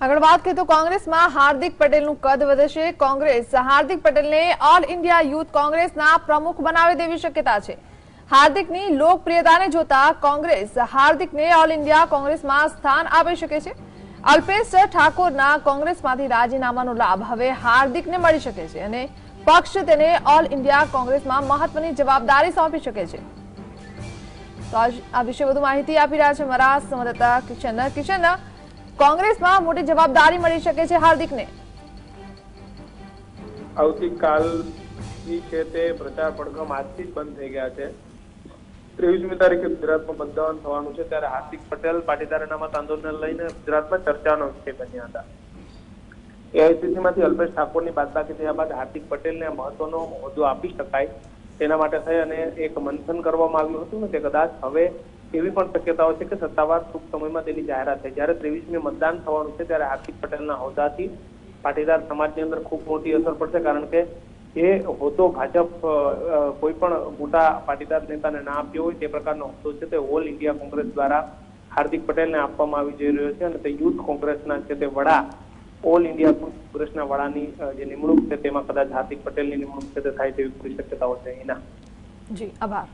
આગળ વાત કરીએ તો કોંગ્રેસમાં હાર્દિક પટેલનું કદ વધશે। કોંગ્રેસ હાર્દિક પટેલને ઓલ ઇન્ડિયા યુથ કોંગ્રેસના પ્રમુખ બનાવી દેવી શક્યતા છે। હાર્દિકની લોકપ્રિયતાને જોતા કોંગ્રેસ હાર્દિકને ઓલ ઇન્ડિયા કોંગ્રેસમાં સ્થાન આપી શકે છે। અલ્પેશ ઠાકોરના કોંગ્રેસમાંથી રાજીનામાનો લાભ હવે હાર્દિકને મળી શકે છે અને પક્ષ તેને ઓલ ઇન્ડિયા કોંગ્રેસમાં મહત્વની જવાબદારી સોંપી શકે છે। તો આ વિશે વધુ માહિતી આપી રહ્યા છે અમારા સંવાદદાતા કિશન। કોંગ્રેસમાં મોટી જવાબદારી મળી શકે છે હાર્દિકને। આવતીકાલથી છે તે પ્રચાર પડઘમ આજથી જ બંધ થઈ ગયા છે। 23મી તારીખે ગુજરાતમાં મતદાન થવાનું છે ત્યારે હાર્દિક પટેલ પાટીદાર અનામત આંદોલનને લઈને ગુજરાતમાં ચર્ચાનો વિષય બન્યા હતા। એઆઈસીસીમાંથી અલ્પેશ ઠાકોરની બાદબાકી થયા બાદ હાર્દિક પટેલને મહત્વનો હોદ્દો આપી શકાય તેના માટે થઈ અને એક મંથન કરવામાં આવ્યું હતું ને તે કદાચ હવે એવી પણ શક્યતાઓ છે કે સત્તાવાર ટૂંક સમયમાં તેની જાહેરાત થાય। જ્યારે 23મી મતદાન થવાનું છે ત્યારે હાર્દિક પટેલના હોદ્દાથી પાટીદાર સમાજની અંદર ખૂબ મોટી અસર પડશે, કારણ કે એ હોદ્દો ભાજપ કોઈ પણ મોટા પાટીદાર નેતાને ના આપ્યો હોય તે પ્રકારનો હોદ્દો છે તે ઓલ ઇન્ડિયા કોંગ્રેસ દ્વારા હાર્દિક પટેલને આપવામાં આવી જઈ રહ્યો છે અને તે યુથ કોંગ્રેસના છે તે વડા ઓલ ઇન્ડિયા કોંગ્રેસના વડાની જે નિમણૂક છે તેમાં કદાચ હાર્દિક પટેલની નિમણૂક છે તે થાય તેવી પૂરી શક્યતાઓ છે। એના જી આભાર।